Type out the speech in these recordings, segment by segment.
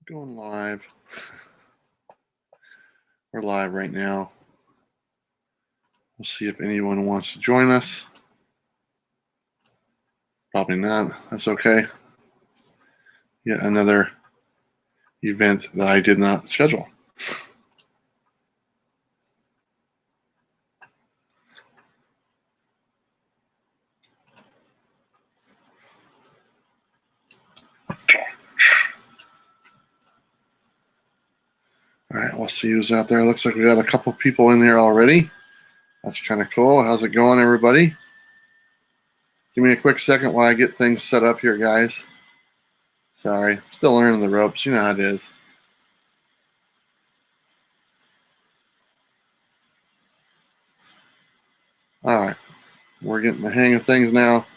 Going live. We're live right now. We'll see if anyone wants to join us. Probably not. That's okay. Yet another event that I did not schedule. All right, we'll see who's out there. Looks like we got a couple people in here already. That's kind of cool. How's it going, everybody? Give me a quick second while I get things set up here, guys. Sorry, still learning the ropes. You know how it is. All right, we're getting the hang of things now.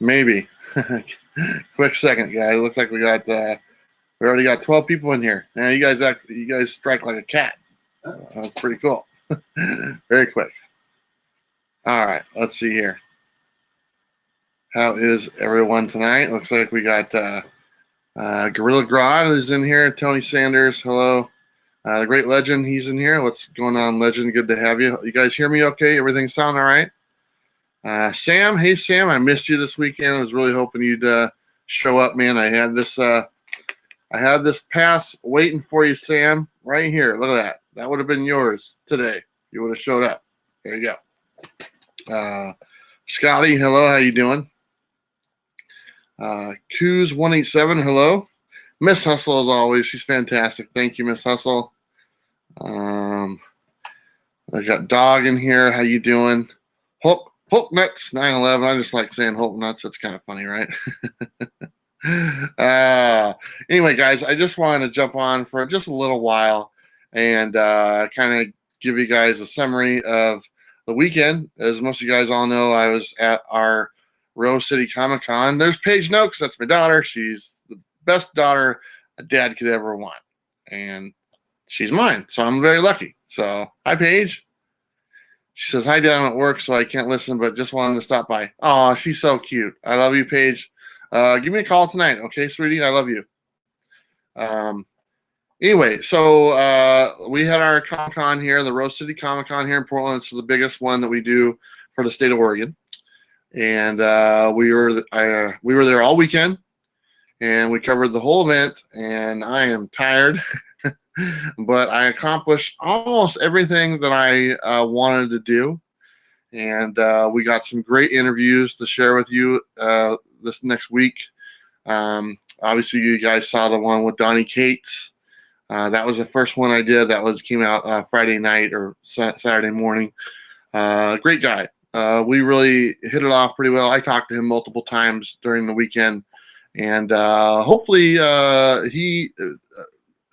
Maybe. Quick second, guys. Looks like we already got 12 people in here. Now you guys strike like a cat. That's pretty cool. Very quick. All right, let's see here. How is everyone tonight? Looks like we got Gorilla Grodd is in here. Tony Sanders, hello. The Great Legend, he's in here. What's going on, Legend? Good to have you. You guys hear me okay? Everything sound all right? Sam, hey Sam, I missed you this weekend. I was really hoping you'd show up, man. I had this pass waiting for you, Sam, right here. Look at that. That would have been yours today. You would have showed up. There you go. Scotty, hello. How you doing? Coos187, hello. Miss Hustle, as always. She's fantastic. Thank you, Miss Hustle. I got Dog in here. How you doing? Hulk Nuts 911. I just like saying Hulk Nuts. It's kind of funny, right? Anyway, guys, I just wanted to jump on for just a little while and kind of give you guys a summary of the weekend. As most of you guys all know, I was at our Rose City Comic Con. There's Paige Noakes. That's my daughter. She's the best daughter a dad could ever want, and she's mine, so I'm very lucky. So, hi, Paige. She says, hi, Dad, I'm at work, so I can't listen, but just wanted to stop by. Oh, she's so cute. I love you, Paige. Give me a call tonight, okay, sweetie? I love you. Anyway, so we had our Comic-Con here, the Rose City Comic-Con here in Portland. It's the biggest one that we do for the state of Oregon. And we were there all weekend, and we covered the whole event, and I am tired. But I accomplished almost everything that I wanted to do. And we got some great interviews to share with you this next week. Obviously, you guys saw the one with Donnie Cates. That was the first one I did. Came out Friday night or Saturday morning. Great guy. We really hit it off pretty well. I talked to him multiple times during the weekend. And hopefully he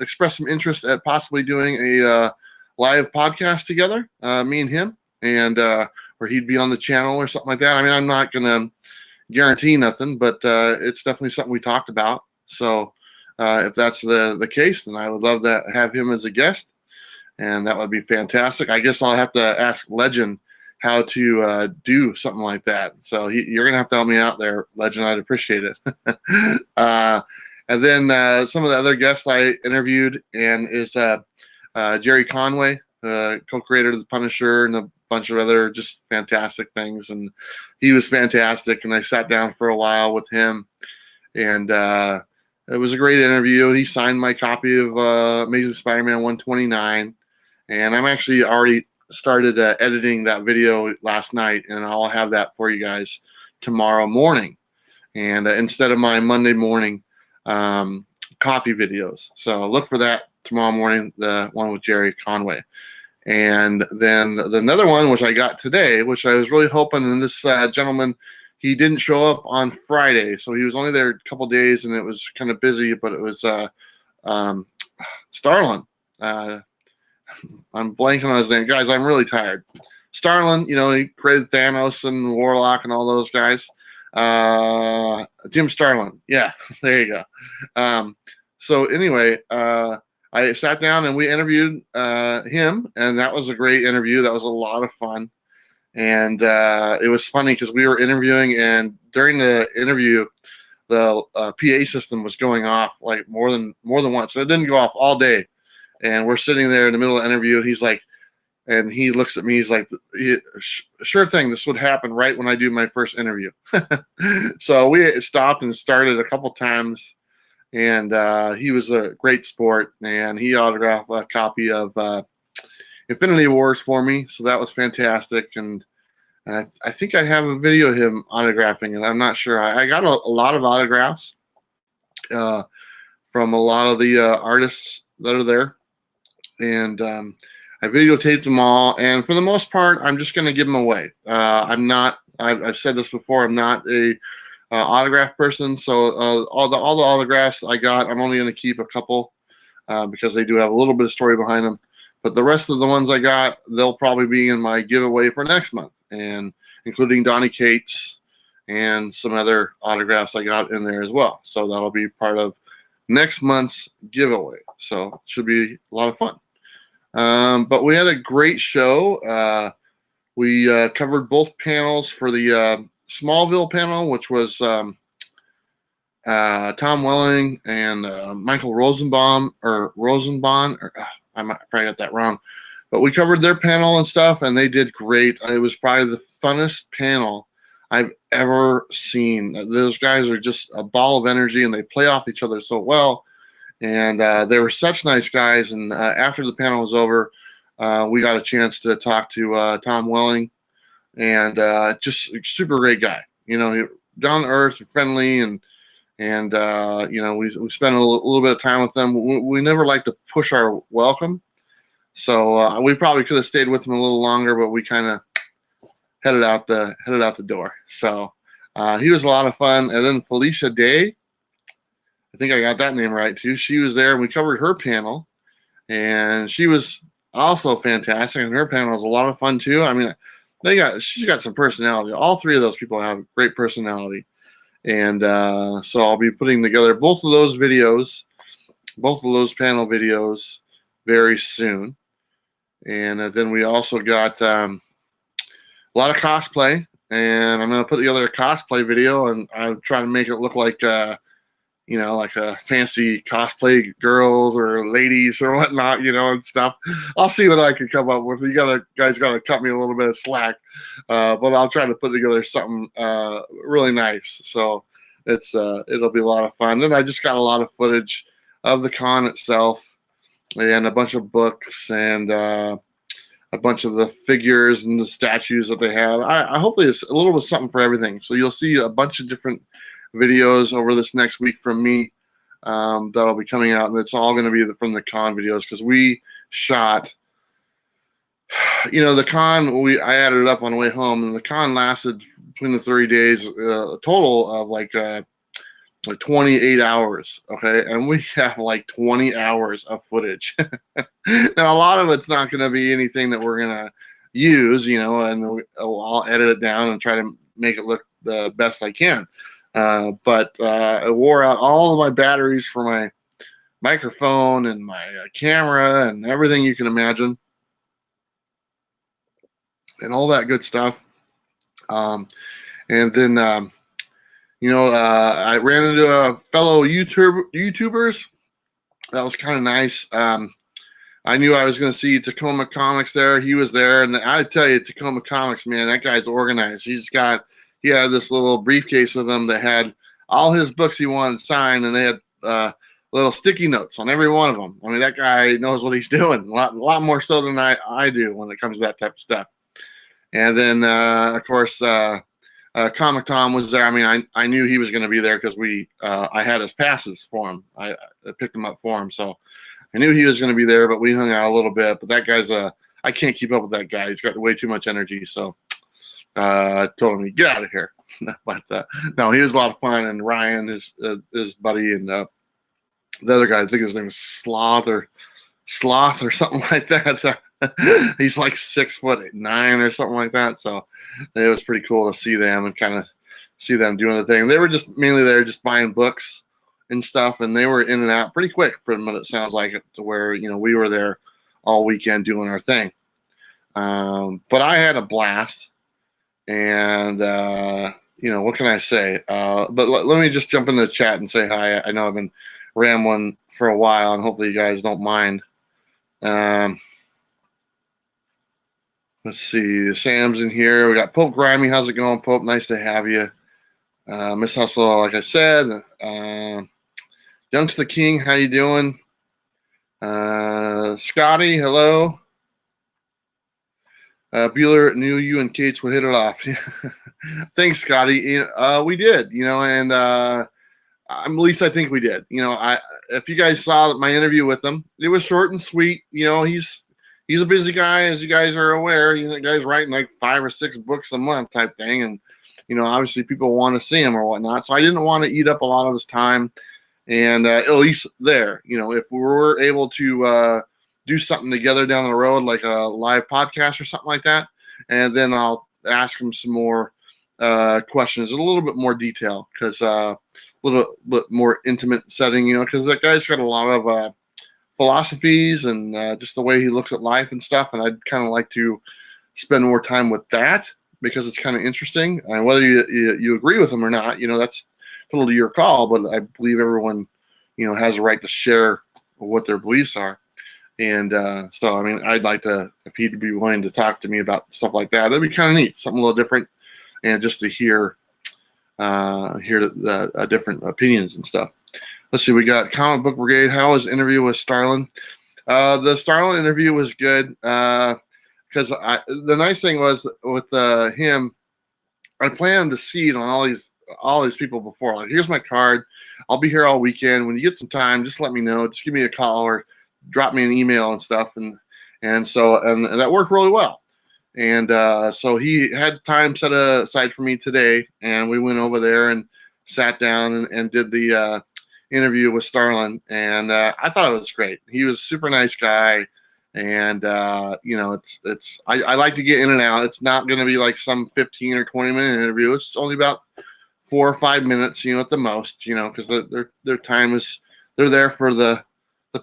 expressed some interest at possibly doing a live podcast together, me and him, and or he'd be on the channel or something like that. I mean, I'm not going to guarantee nothing, but it's definitely something we talked about. So if that's the case, then I would love to have him as a guest, and that would be fantastic. I guess I'll have to ask Legend how to do something like that. So you're going to have to help me out there, Legend. I'd appreciate it. And then some of the other guests I interviewed and is Jerry Conway, co-creator of The Punisher and a bunch of other just fantastic things. And he was fantastic. And I sat down for a while with him. And it was a great interview. He signed my copy of Amazing Spider-Man 129. And I'm actually already started editing that video last night. And I'll have that for you guys tomorrow morning. And instead of my Monday morning copy videos. So look for that tomorrow morning, the one with Jerry Conway. And then another one, which I got today, which I was really hoping, and this gentleman, he didn't show up on Friday. So he was only there a couple days, and it was kind of busy, but it was Starlin. I'm blanking on his name. Guys, I'm really tired. Starlin, he created Thanos and Warlock and all those guys. Jim Starlin. Yeah, there you go. So anyway, I sat down and we interviewed him, and that was a great interview. That was a lot of fun. And it was funny because we were interviewing, and during the interview, the PA system was going off like more than once. So it didn't go off all day. And we're sitting there in the middle of the interview, and he's like, and he looks at me, he's like, sure thing, this would happen right when I do my first interview. So we stopped and started a couple times, and he was a great sport, and he autographed a copy of Infinity Wars for me, so that was fantastic. And I think I have a video of him autographing it. I'm not sure. I got a lot of autographs from a lot of the artists that are there, and I videotaped them all. And for the most part, I'm just going to give them away. I'm not. I've said this before. I'm not a autograph person, so all the autographs I got, I'm only going to keep a couple because they do have a little bit of story behind them. But the rest of the ones I got, they'll probably be in my giveaway for next month, and including Donnie Cates and some other autographs I got in there as well. So that'll be part of next month's giveaway. So it should be a lot of fun. But we had a great show. We covered both panels for the Smallville panel, which was Tom Welling and Michael Rosenbaum, or Rosenbaum, or I might probably got that wrong. But we covered their panel and stuff, and they did great. It was probably the funnest panel I've ever seen. Those guys are just a ball of energy, and they play off each other so well. And they were such nice guys. And after the panel was over, we got a chance to talk to Tom Welling, and just super great guy. You know, down to earth and friendly, and you know, we spent a little bit of time with them. We never like to push our welcome, so we probably could have stayed with them a little longer, but we kind of headed out the door. So he was a lot of fun. And then Felicia Day, I think I got that name right too. She was there, and we covered her panel, and she was also fantastic. And her panel was a lot of fun too. I mean, she's got some personality. All three of those people have great personality. And so I'll be putting together both of those panel videos very soon. And then we also got a lot of cosplay, and I'm going to put together a cosplay video, and I'm trying to make it look like, you know, like a fancy cosplay girls or ladies or whatnot, you know, and stuff. I'll see what I can come up with. Guys got to cut me a little bit of slack, but I'll try to put together something really nice. So it'll be a lot of fun. And I just got a lot of footage of the con itself, and a bunch of books, and a bunch of the figures and the statues that they have. I hopefully it's a little bit something for everything. So you'll see a bunch of different videos over this next week from me that'll be coming out, and it's all going to be from the con videos, because we shot, you know, the con, I added it up on the way home, and the con lasted between the 30 days a total of like 28 hours. Okay, and we have like 20 hours of footage. Now a lot of it's not going to be anything that we're going to use, you know, and I'll edit it down and try to make it look the best I can. But it wore out all of my batteries for my microphone and my camera and everything you can imagine, and all that good stuff. And then, you know, I ran into a fellow YouTubers. That was kind of nice. I knew I was going to see Tacoma Comics there. He was there, and I tell you, Tacoma Comics, man, that guy's organized. He had this little briefcase with him that had all his books he wanted signed, and they had little sticky notes on every one of them. I mean, that guy knows what he's doing, a lot more so than I do when it comes to that type of stuff. And then, of course, Comic Tom was there. I mean, I knew he was going to be there because I had his passes for him. I picked them up for him, so I knew he was going to be there. But we hung out a little bit. But that guy's I can't keep up with that guy. He's got way too much energy. So I told him, get out of here. But no, he was a lot of fun. And Ryan, his buddy, and the other guy, I think his name is Sloth or something like that. He's like 6'9" or something like that. So it was pretty cool to see them and kind of see them doing the thing. They were just mainly there just buying books and stuff, and they were in and out pretty quick from what it sounds like, to where, you know, we were there all weekend doing our thing. But I had a blast, and what can I say? But let me just jump in the chat and say hi. I know I've been rambling for a while, and hopefully you guys don't mind. Let's see. Sam's in here. We got Pope Grimy. How's it going, Pope? Nice to have you. Miss Hustle, like I said. Youngster King, how you doing? Scotty, hello. Bueller knew you and Kate's would hit it off. Thanks, Scotty. We did, and at least I think we did. If you guys saw my interview with him, it was short and sweet. He's a busy guy, as you guys are aware. The guy's writing like 5 or 6 books a month type thing, and obviously people want to see him or whatnot. So I didn't want to eat up a lot of his time, and at least there, if we were able to do something together down the road, like a live podcast or something like that, and then I'll ask him some more questions in a little bit more detail, because a little bit more intimate setting, because that guy's got a lot of philosophies and just the way he looks at life and stuff, and I'd kind of like to spend more time with that, because it's kind of interesting. And whether you agree with him or not, that's totally your call, but I believe everyone has a right to share what their beliefs are. And so, I mean, I'd like to, if he'd be willing to talk to me about stuff like that, it'd be kind of neat, something a little different, and just to hear the different opinions and stuff. Let's see, we got Comic Book Brigade. How was the interview with Starlin? The Starlin interview was good, because the nice thing was with him, I planned to seed on all these people before. Like, here's my card. I'll be here all weekend. When you get some time, just let me know. Just give me a call or drop me an email and stuff. And so that worked really well. And so he had time set aside for me today, and we went over there and sat down and did the interview with Starlin, and I thought it was great. He was a super nice guy, and I like to get in and out. It's not going to be like some 15 or 20-minute interview. It's only about 4 or 5 minutes, at the most, because their time is, they're there for the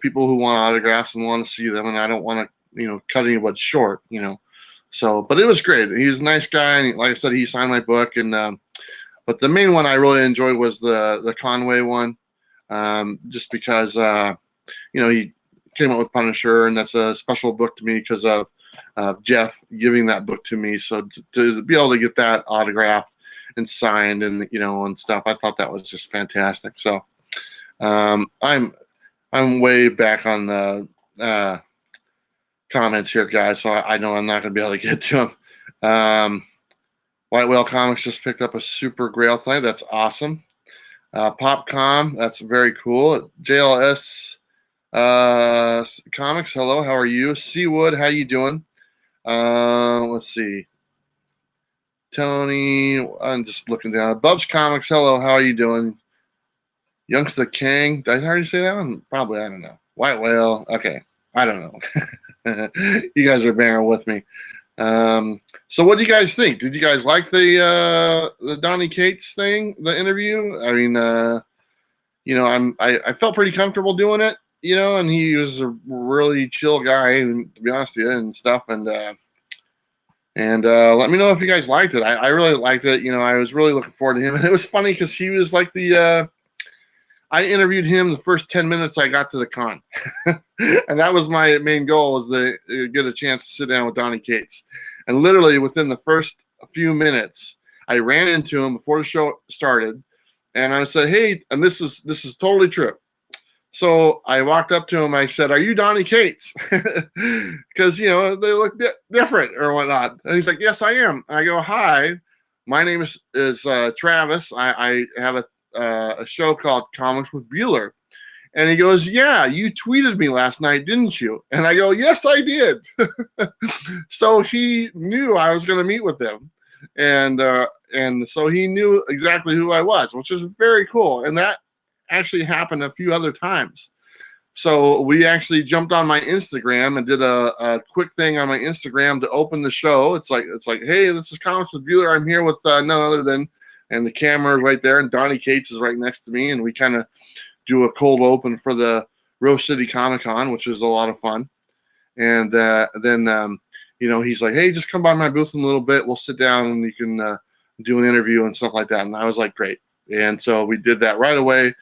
people who want autographs and want to see them, and I don't want to cut anybody short. So, but it was great. He's a nice guy, and like I said, he signed my book, and but the main one I really enjoyed was the Conway one. Just because he came up with Punisher, and that's a special book to me because of Jeff giving that book to me. So to be able to get that autographed and signed, and and stuff, I thought that was just fantastic. So I'm way back on the comments here, guys. So I know I'm not going to be able to get to them. White Whale Comics just picked up a Super Grail tonight. That's awesome. Popcom, that's very cool. JLS Comics, hello, how are you? Seawood, how you doing? Let's see. Tony, I'm just looking down. Bubs Comics, hello, how are you doing? Youngster King, did I already say that one? Probably, I don't know. White Whale, okay, I don't know. You guys are bearing with me. So what do you guys think? Did you guys like the Donnie Cates thing, the interview? I mean, I felt pretty comfortable doing it, and he was a really chill guy, to be honest with you, and stuff. And let me know if you guys liked it. I really liked it. I was really looking forward to him. And it was funny because he was like I interviewed him the first 10 minutes I got to the con. And that was my main goal, was to get a chance to sit down with Donnie Cates. And literally within the first few minutes, I ran into him before the show started, and I said, "Hey," and this is totally true. So I walked up to him. I said, "Are you Donnie Cates?" Because they look different or whatnot. And he's like, "Yes, I am." And I go, "Hi, my name is Travis. I have a show called Comics with Bueller." And he goes, "Yeah, you tweeted me last night, didn't you?" And I go, "Yes, I did." So he knew I was going to meet with him. And so he knew exactly who I was, which is very cool. And that actually happened a few other times. So we actually jumped on my Instagram and did a quick thing on my Instagram to open the show. It's like, "Hey, this is Comics with Bueller. I'm here with none other than," and the camera is right there, and Donnie Cates is right next to me, and we kind of do a cold open for the Rose City Comic Con, which is a lot of fun. And then he's like, "Hey, just come by my booth in a little bit. We'll sit down and you can do an interview and stuff like that. And I was like, great. And so we did that right away,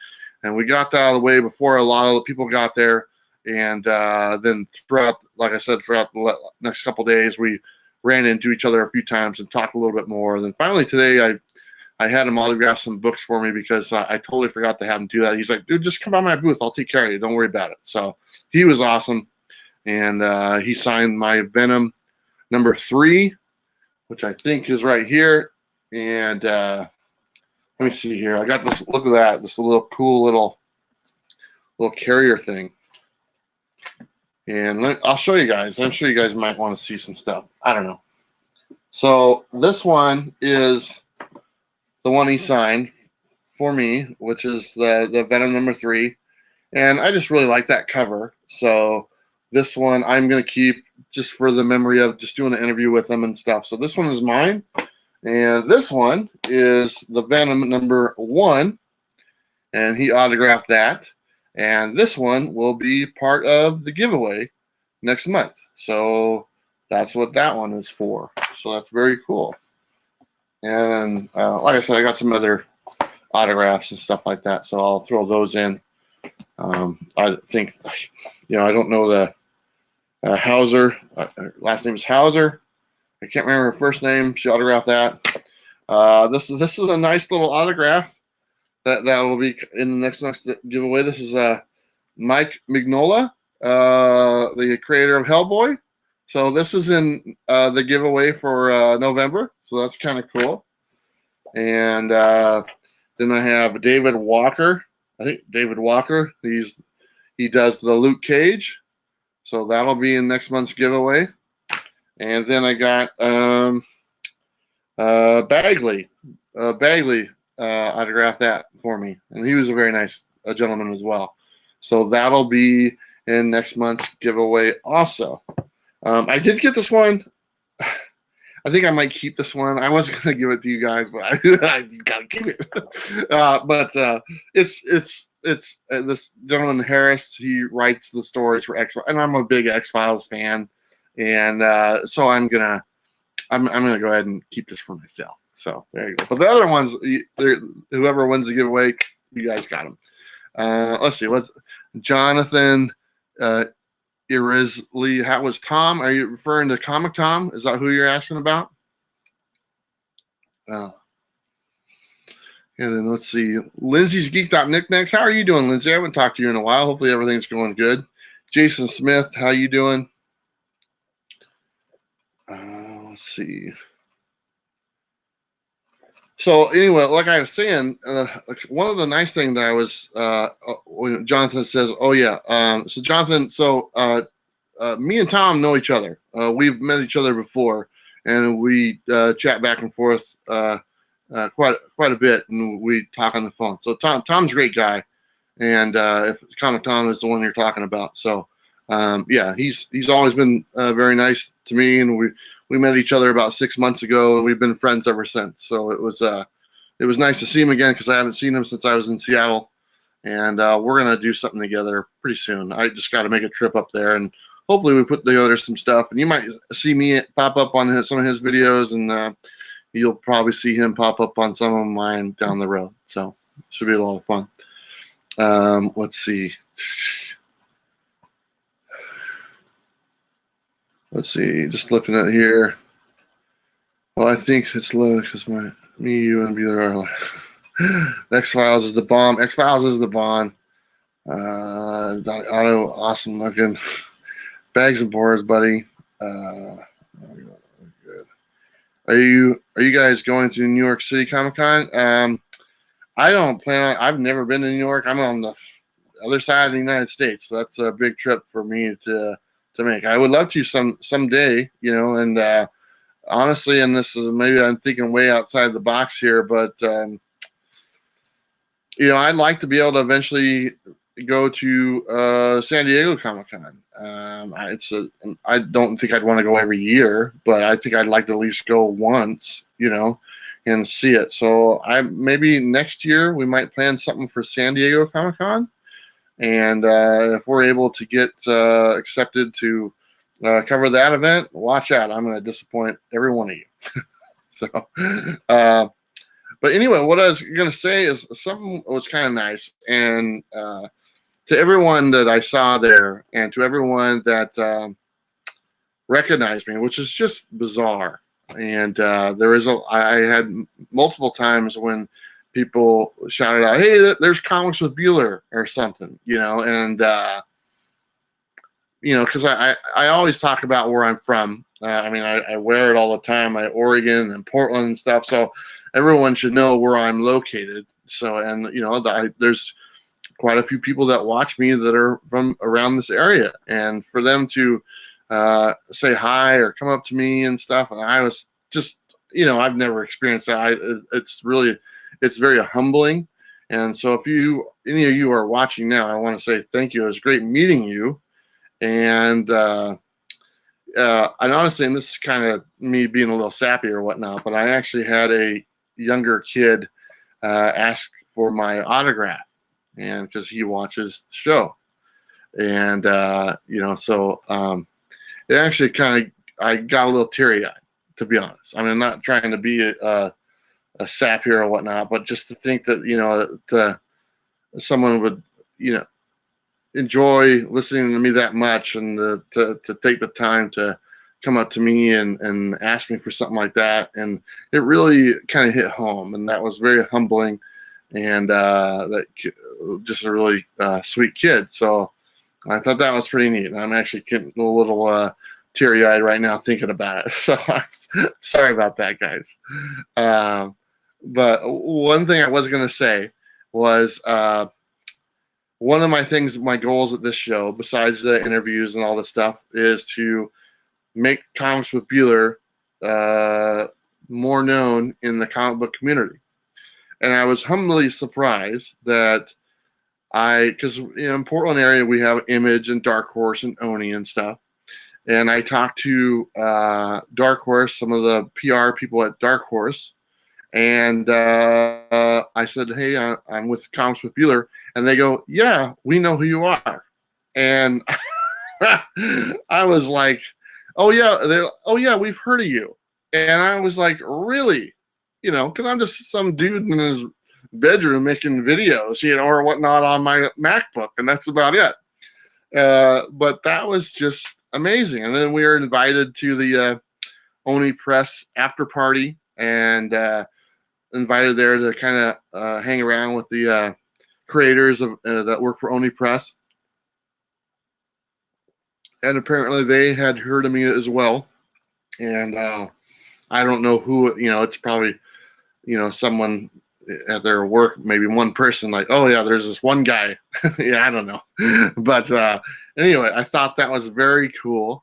and we got that out of the way before a lot of the people got there. And then throughout, like I said, throughout the next couple of days, we ran into each other a few times and talked a little bit more. And then finally today, I had him autograph some books for me because I totally forgot to have him do that. He's like, dude, just come by my booth. I'll take care of you. Don't worry about it. So he was awesome. And he signed my Venom number 3, which I think is right here. And let me see here. I got this. Look at that. This little cool little carrier thing. And I'll show you guys. I'm sure you guys might want to see some stuff. I don't know. So this one is the one he signed for me, which is the Venom number 3. And I just really like that cover. So this one I'm going to keep just for the memory of just doing an interview with him and stuff. So this one is mine. And this one is the Venom number 1. And he autographed that. And this one will be part of the giveaway next month. So that's what that one is for. So that's very cool. And like I said, I got some other autographs and stuff like that. So I'll throw those in. I think, I don't know the Hauser. Last name is Hauser. I can't remember her first name. She autographed that. This is a nice little autograph. That will be in the next giveaway. This is Mike Mignola, the creator of Hellboy. So this is in the giveaway for November. So that's kind of cool. And then I have David Walker. I think David Walker. He does the Luke Cage. So that'll be in next month's giveaway. And then I got Bagley. Bagley autographed that for me, and he was a very nice gentleman as well. So that'll be in next month's giveaway also. I did get this one. I think I might keep this one. I wasn't going to give it to you guys, but I just got to keep it. But it's this gentleman Harris. He writes the stories for X, and I'm a big X-Files fan, and so I'm gonna go ahead and keep this for myself. So there you go. But the other ones, whoever wins the giveaway, you guys got them. Let's see. What's Jonathan Irisley? How was Tom? Are you referring to Comic Tom? Is that who you're asking about? And then let's see. Lindsay's Geeked Out Knickknacks. How are you doing, Lindsay? I haven't talked to you in a while. Hopefully everything's going good. Jason Smith, how you doing? Let's see. So anyway, like I was saying, one of the nice things that I was, when Jonathan says, "Oh yeah," so Jonathan, me and Tom know each other. We've met each other before, and we chat back and forth quite a bit, and we talk on the phone. So Tom's a great guy, and if Comic Tom is the one you're talking about, so yeah, he's always been very nice to me, and we met each other about 6 months ago, and we've been friends ever since. So it was nice to see him again because I haven't seen him since I was in Seattle, and we're gonna do something together pretty soon. I just got to make a trip up there, and hopefully we put together some stuff. And you might see me pop up on some of his videos, and you'll probably see him pop up on some of mine down the road. So it should be a lot of fun. Let's see. Let's see, just looking at here. Well, I think it's low because me, you, and Bueller are X-Files is the bomb. X-Files is the bomb. Otto, awesome looking. Bags and boards, buddy. Good. Are you guys going to New York City Comic Con? I don't plan on. I've never been to New York. I'm on the other side of the United States, so that's a big trip for me to make. I would love to someday, and honestly, and this is maybe I'm thinking way outside the box here, but I'd like to be able to eventually go to San Diego Comic-Con. I don't think I'd want to go every year, but I think I'd like to at least go once, and see it. So maybe next year we might plan something for San Diego Comic-Con. And if we're able to get accepted to cover that event, watch out. I'm going to disappoint every one of you. So, uh, but anyway, what I was going to say is something was kind of nice. And to everyone that I saw there and to everyone that recognized me, which is just bizarre. And I had multiple times when people shouted out, "Hey, there's comics with Bueller" or something, and because I always talk about where I'm from. I wear it all the time. I Oregon and Portland and stuff, so everyone should know where I'm located. So, and there's quite a few people that watch me that are from around this area, and for them to say hi or come up to me and stuff, and I was just, I've never experienced that. It's very humbling. And so if any of you are watching now, I want to say thank you. It was great meeting you. And honestly, and this is kind of me being a little sappy or whatnot, but I actually had a younger kid ask for my autograph, and because he watches the show, and so it actually I got a little teary eyed, to be honest. I mean, I'm not trying to be a sap here or whatnot, but just to think that someone would enjoy listening to me that much, and to take the time to come up to me and ask me for something like that. And it really kind of hit home, and that was very humbling, and that just a really sweet kid. So I thought that was pretty neat. I'm actually getting a little teary-eyed right now thinking about it. So I'm sorry about that, guys. But one thing I was going to say was one of my goals at this show, besides the interviews and all this stuff, is to make Comics with Bueller more known in the comic book community. And I was humbly surprised that because in Portland area we have Image and Dark Horse and Oni and stuff. And I talked to Dark Horse, some of the PR people at Dark Horse, and I said, "Hey, I'm with Comics with Bueller," and they go, "Yeah, we know who you are." And I was like, "Oh yeah, we've heard of you." And I was like, "Really?" Because I'm just some dude in his bedroom making videos, or whatnot on my MacBook, and that's about it. But that was just amazing. And then we were invited to the Oni Press after party, and invited there to kind of hang around with the creators of that work for Oni Press. And apparently they had heard of me as well. And I don't know who, it's probably, someone at their work, maybe one person, like, "Oh yeah, there's this one guy." Yeah, I don't know. But anyway, I thought that was very cool.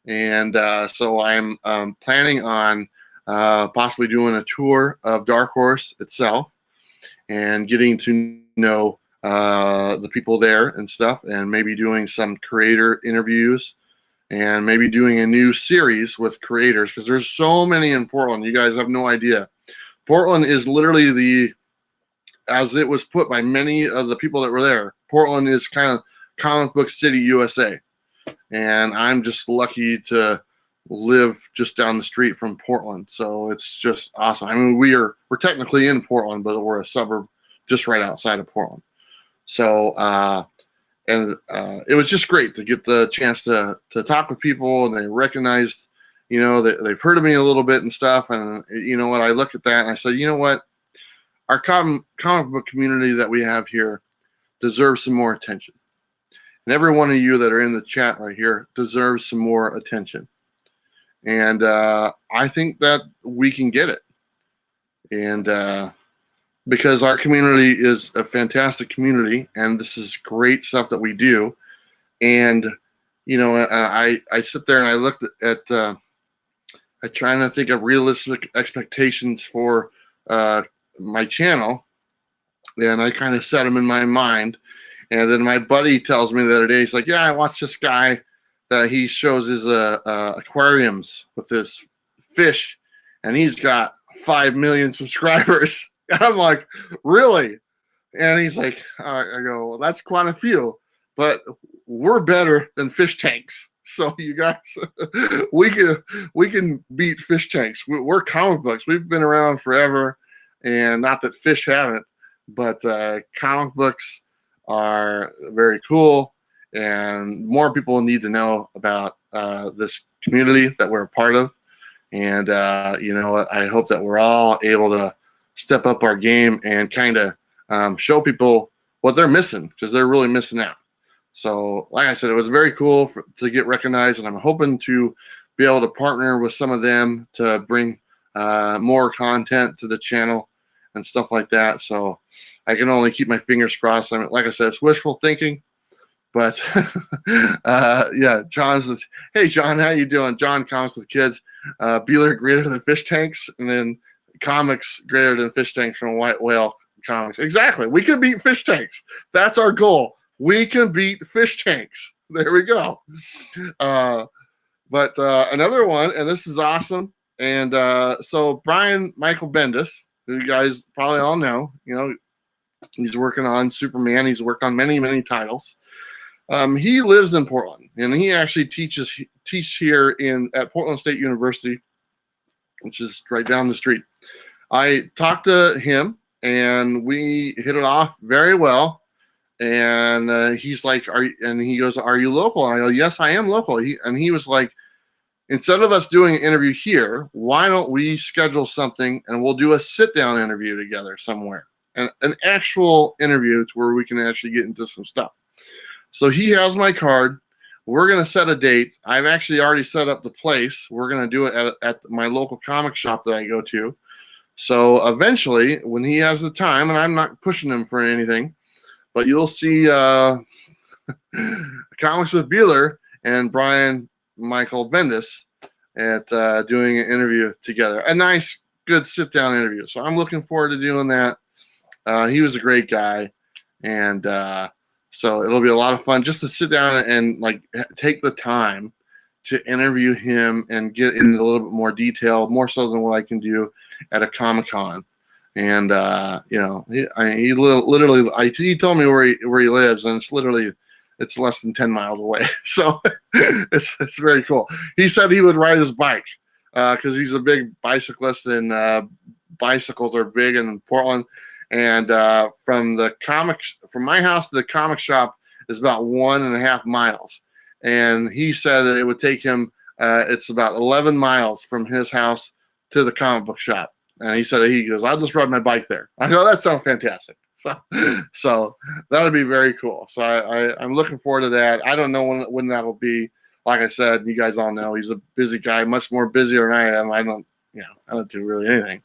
And so I'm planning on possibly doing a tour of Dark Horse itself and getting to know the people there and stuff, and maybe doing some creator interviews, and maybe doing a new series with creators, because there's so many in Portland. You guys have no idea. Portland is literally as it was put by many of the people that were there, Portland is kind of comic book city USA. And I'm just lucky to live just down the street from Portland. So it's just awesome. I mean, we're technically in Portland, but we're a suburb just right outside of Portland. So, it was just great to get the chance to talk with people, and they recognized, they've heard of me a little bit and stuff. And you know what, I looked at that and I said, you know what, our comic book community that we have here deserves some more attention. And every one of you that are in the chat right here deserves some more attention. And I think that we can get it. And because our community is a fantastic community, and this is great stuff that we do. And, I sit there and I looked at I trying to think of realistic expectations for my channel, and I kind of set them in my mind. And then my buddy tells me the other day, he's like, "Yeah, I watched this guy that he shows his aquariums with his fish, and he's got 5 million subscribers." And I'm like, "Really?" And he's like, I go, "Well, that's quite a few, but we're better than fish tanks." So you guys, we can beat fish tanks. We're comic books. We've been around forever, and not that fish haven't, but comic books are very cool, and more people need to know about this community that we're a part of. And you know what? I hope that we're all able to step up our game and kind of show people what they're missing, because they're really missing out. So, like I said, it was very cool to get recognized, and I'm hoping to be able to partner with some of them to bring more content to the channel and stuff like that. So, I can only keep my fingers crossed. I mean, like I said, it's wishful thinking, but yeah, hey, John, how you doing? John, Comics with Kids, Bueller greater than fish tanks, and then comics greater than fish tanks from White Whale Comics. Exactly. We can beat fish tanks. That's our goal. We can beat fish tanks. There we go. But another one, and this is awesome. And so Brian Michael Bendis, who you guys probably all know, you know, he's working on Superman. He's worked on many, many titles. He lives in Portland, and he actually teaches here at Portland State University, which is right down the street. I talked to him, and we hit it off very well. And he's like, and he goes, "Are you local?" And I go, "Yes, I am local." He was like, "Instead of us doing an interview here, why don't we schedule something and we'll do a sit-down interview together somewhere, and an actual interview to where we can actually get into some stuff." So he has my card. We're gonna set a date. I've actually already set up the place. We're gonna do it at my local comic shop that I go to. So eventually, when he has the time, and I'm not pushing him for anything, but you'll see Comics with Bueller and Brian Michael Bendis at doing an interview together. A nice, good sit-down interview. So I'm looking forward to doing that. He was a great guy, and so it'll be a lot of fun just to sit down and like take the time to interview him and get into a little bit more detail, more so than what I can do at a Comic-Con. And you know, he literally, he told me where he lives, and it's less than 10 miles away. So it's very cool. He said he would ride his bike because he's a big bicyclist, and bicycles are big in Portland. And from my house to the comic shop is about 1.5 miles. And he said that it would take him, it's about 11 miles from his house to the comic book shop. And he said, he goes, "I'll just ride my bike there." I go, "That sounds fantastic." So that would be very cool. So I'm looking forward to that. I don't know when that will be. Like I said, you guys all know he's a busy guy, much more busier than I am. I don't do really anything.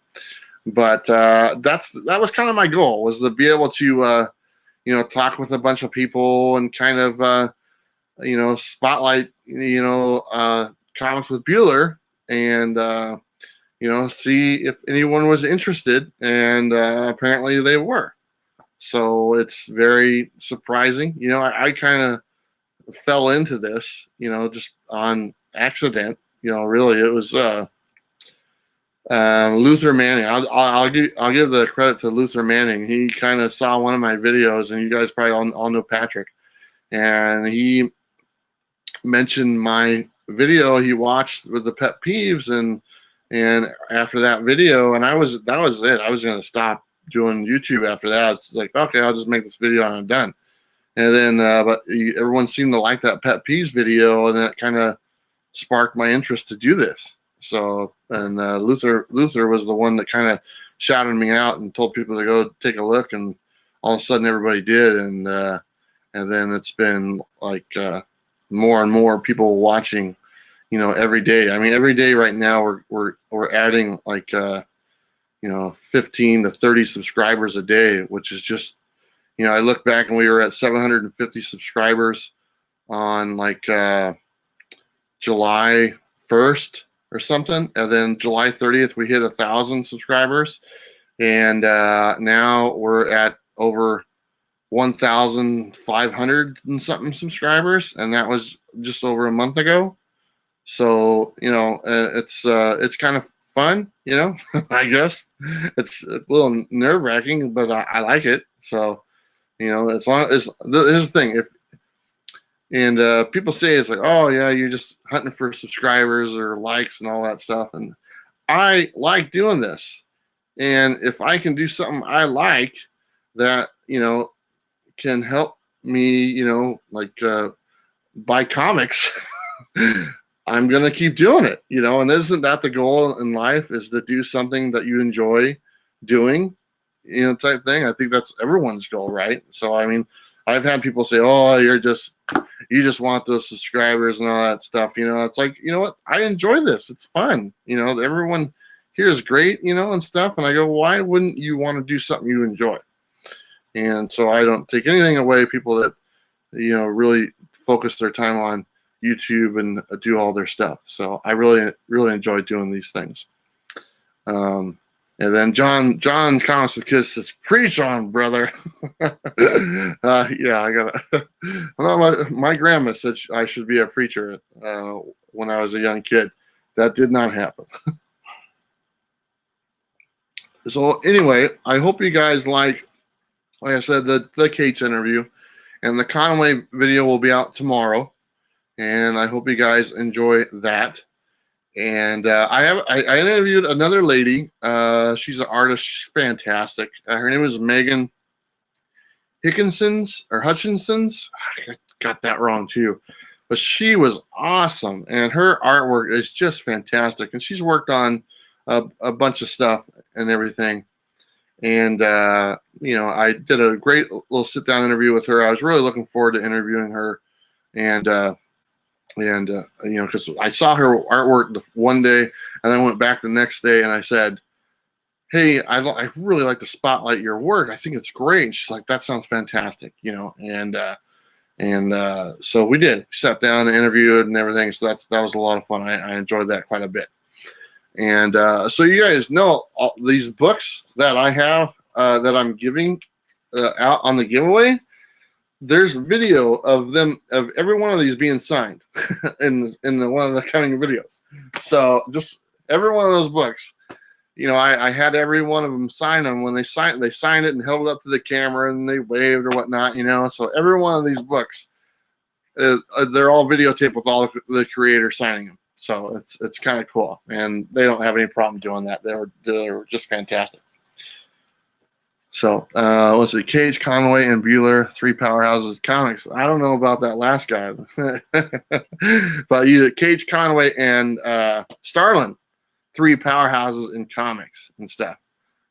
But that was kind of my goal, was to be able to talk with a bunch of people and kind of spotlight Comics with Bueller, and see if anyone was interested, and apparently they were. So it's very surprising. I kind of fell into this, just on accident. Really, it was Luther Manning. I'll give the credit to Luther Manning. He kind of saw one of my videos, and you guys probably all know Patrick, and he mentioned my video he watched with the pet peeves, and after that video, and that was it. I was going to stop doing YouTube after that. It's like, okay, I'll just make this video and I'm done. And then, but everyone seemed to like that pet peeves video, and that kind of sparked my interest to do this. So, and Luther was the one that kind of shouted me out and told people to go take a look, and all of a sudden everybody did, and then it's been like more and more people watching, every day. I mean, every day right now we're adding like 15 to 30 subscribers a day, which is just, I look back and we were at 750 subscribers on like July 1st or something, and then July 30th we hit 1,000 subscribers, and now we're at over 1,500 and something subscribers, and that was just over a month ago. So it's kind of fun, I guess. It's a little nerve-wracking, but I like it. So as long as, here's the thing, And people say it's like, oh yeah, you're just hunting for subscribers or likes and all that stuff. And I like doing this. And if I can do something I like that, can help me, like buy comics, I'm gonna keep doing it, and isn't that the goal in life, is to do something that you enjoy doing, type thing. I think that's everyone's goal, right? So I mean, I've had people say, oh, you just want those subscribers and all that stuff. It's like, you know what? I enjoy this. It's fun. Everyone here is great, and stuff. And I go, why wouldn't you want to do something you enjoy? And so I don't take anything away people that, really focus their time on YouTube and do all their stuff. So I really, really enjoy doing these things. And then John Comics with Kids says, "Preach on, brother." Yeah, I gotta. Well, my grandma said I should be a preacher when I was a young kid. That did not happen. So anyway, I hope you guys like I said, the Kate's interview, and the Conway video will be out tomorrow. And I hope you guys enjoy that. And I interviewed another lady. She's an artist. She's fantastic. Her name is Megan Hutchinson's. I got that wrong too, but she was awesome, and her artwork is just fantastic. And she's worked on a bunch of stuff and everything. And I did a great little sit down interview with her. I was really looking forward to interviewing her, and because I saw her artwork one day, and then I went back the next day, and I said, "Hey, I really like to spotlight your work. I think it's great." And she's like, "That sounds fantastic," and so we did. We sat down and interviewed and everything. So that was a lot of fun. I enjoyed that quite a bit. And so you guys know all these books that I have that I'm giving out on the giveaway. There's video of every one of these being signed in one of the coming videos. So just every one of those books, I had every one of them sign them. When they signed it and held it up to the camera and they waved or whatnot. So every one of these books, they're all videotaped with all the creators signing them. So it's kind of cool, and they don't have any problem doing that. They were just fantastic. So let's see, Cage, Conway, and Bueller, 3 powerhouses of comics. I don't know about that last guy, but either Cage, Conway, and Starlin, 3 powerhouses in comics and stuff.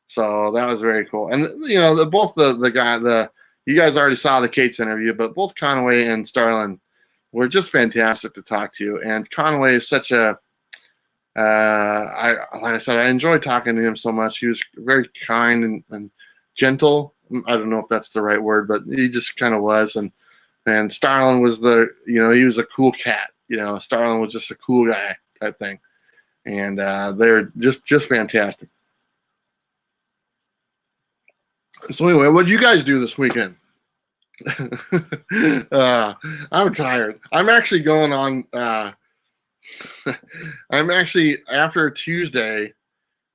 So that was very cool. And both you guys already saw the Kate's interview, but both Conway and Starlin were just fantastic to talk to. And Conway is such a like I said, I enjoyed talking to him so much. He was very kind and gentle. I don't know if that's the right word, but he just kind of was. And Starlin was he was a cool cat. Starlin was just a cool guy type thing. And they're just fantastic. So anyway, what did you guys do this weekend? I'm tired. I'm actually going on. I'm actually after Tuesday.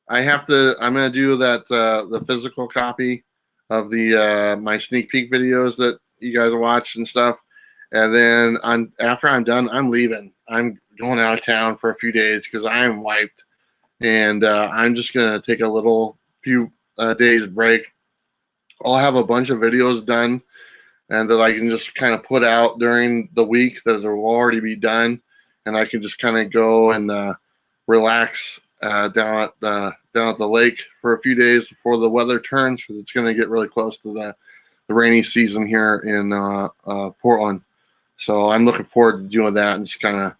I'm gonna do that the physical copy of the my sneak peek videos that you guys watch and stuff. And then after I'm done, I'm leaving. I'm going out of town for a few days because I am wiped, and I'm just gonna take a few days break. I'll have a bunch of videos done, and that I can just kind of put out during the week that will already be done, and I can just kind of go and relax down at the lake for a few days before the weather turns, because it's going to get really close to the rainy season here in Portland. So I'm looking forward to doing that and just kind of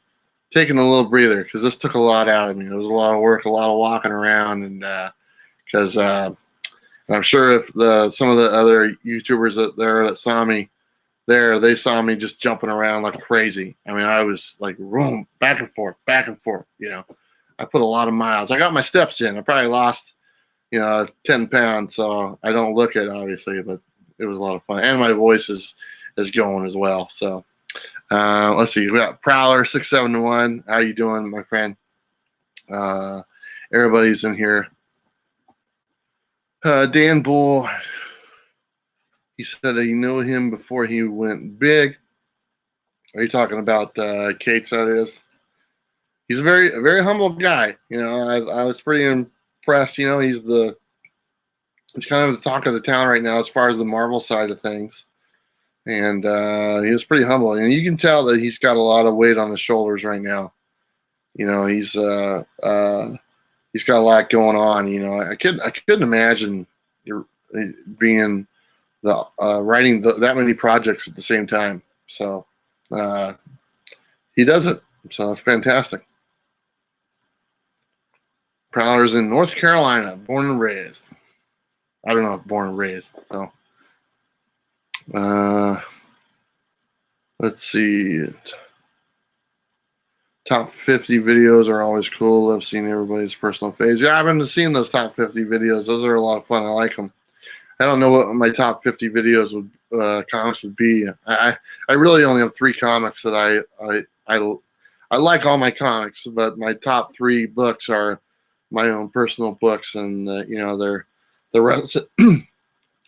taking a little breather, because this took a lot out of me. It was a lot of work, a lot of walking around, and because I'm sure if some of the other YouTubers that saw me there, they saw me just jumping around like crazy. I mean, I was like, room back and forth, back and forth. I put a lot of miles. I got my steps in. I probably lost, 10 pounds. So I don't look it, obviously, but it was a lot of fun. And my voice is going as well. So let's see. We got Prowler 671. How you doing, my friend? Everybody's in here. Dan Bull, he said that he knew him before he went big. Are you talking about Kate's? That is. He's a very humble guy. You know, I was pretty impressed. You know, he's kind of the talk of the town right now as far as the Marvel side of things. And he was pretty humble, and you can tell that he's got a lot of weight on his shoulders right now. You know, he's got a lot going on. You know, I couldn't imagine being writing that many projects at the same time. So he does it. So it's fantastic. Prowler's in North Carolina, born and raised. I don't know, born and raised. So let's see. Top 50 videos are always cool. Love seeing everybody's personal phase. Yeah, I've been seeing those top 50 videos. Those are a lot of fun. I like them. I don't know what my top 50 videos comics would be. I really only have 3 comics that I like all my comics, but my top 3 books are my own personal books, and you know, they're the rest.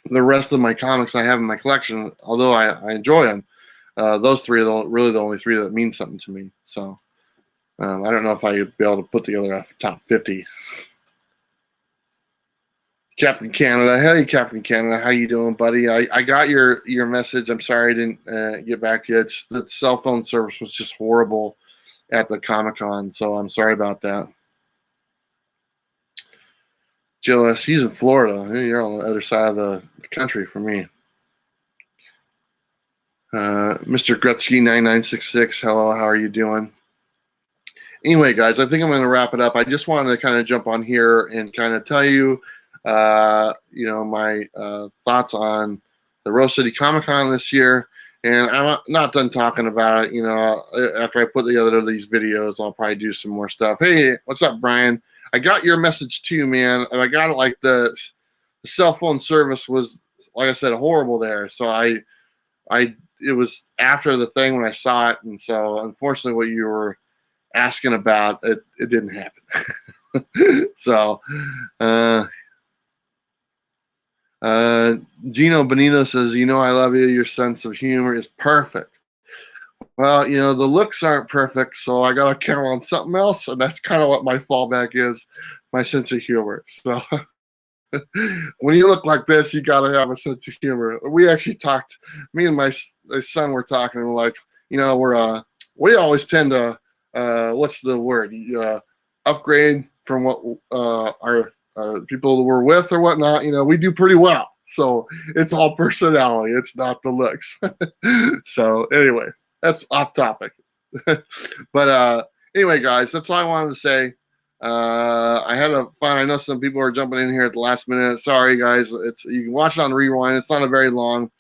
The rest of my comics I have in my collection, although I enjoy them, those 3 are really the only 3 that mean something to me. So I don't know if I'd be able to put together a top 50. Captain Canada, hey Captain Canada, how you doing, buddy? I got your message. I'm sorry I didn't get back to you. The cell phone service was just horrible at the Comic-Con, so I'm sorry about that. Jill S., he's in Florida. You're on the other side of the country from me. Mr. Gretzky 9966, hello, how are you doing? Anyway, guys, I think I'm going to wrap it up. I just wanted to kind of jump on here and kind of tell you, you know, my thoughts on the Rose City Comic-Con this year. And I'm not done talking about it. You know, after I put together these videos, I'll probably do some more stuff. Hey, what's up, Brian? I got your message too, man. I got it like the cell phone service was, like I said, horrible there. So it was after the thing when I saw it, and so unfortunately, what you were asking about, it didn't happen. So, Gino Benito says, you know, I love you. Your sense of humor is perfect. Well, you know, the looks aren't perfect, so I got to count on something else, and that's kind of what my fallback is, my sense of humor. So when you look like this, you got to have a sense of humor. We actually talked, me and my son were talking, and we're like, you know, we always tend to, what's the word, upgrade from what our people we're with or whatnot. You know, we do pretty well. So it's all personality. It's not the looks. So anyway, that's off topic. But anyway, guys, that's all I wanted to say. I had a fun. I know some people are jumping in here at the last minute. Sorry, guys. You can watch it on rewind. It's not a very long.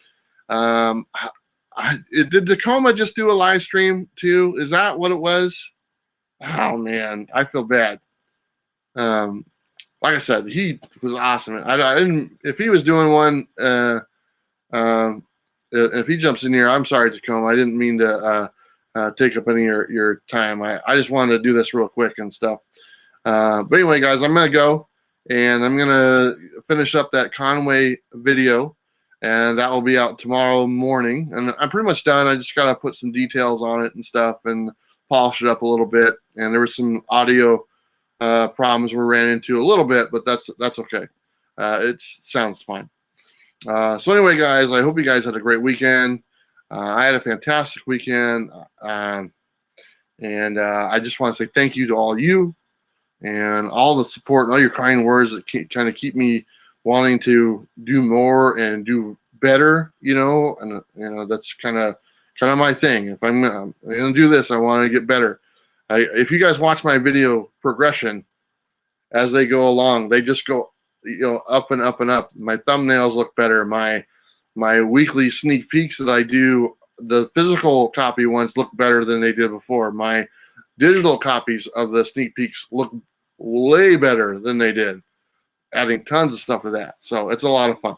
Did Tacoma just do a live stream too? Is that what it was? Oh man, I feel bad. Like I said, he was awesome. I didn't. If he was doing one, if he jumps in here, I'm sorry, Tacoma. I didn't mean to take up any of your time. I just wanted to do this real quick and stuff. But anyway, guys, I'm gonna go and I'm gonna finish up that Conway video, and that will be out tomorrow morning. And I'm pretty much done. I just gotta put some details on it and stuff and polish it up a little bit. And there was some audio problems we ran into a little bit, but that's okay. It sounds fine. So anyway, guys, I hope you guys had a great weekend. I had a fantastic weekend, and I just want to say thank you to all you and all the support and all your kind words that kind of keep me wanting to do more and do better. You know, and you know that's kind of my thing. If I'm gonna do this, I want to get better. If you guys watch my video progression as they go along, they just go, you know, up and up and up. My thumbnails look better. My weekly sneak peeks that I do, the physical copy ones look better than they did before. My digital copies of the sneak peeks look way better than they did, adding tons of stuff to that. So it's a lot of fun.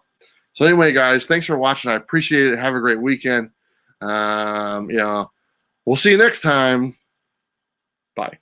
So anyway, guys, thanks for watching. I appreciate it. Have a great weekend. You know, we'll see you next time. Bye.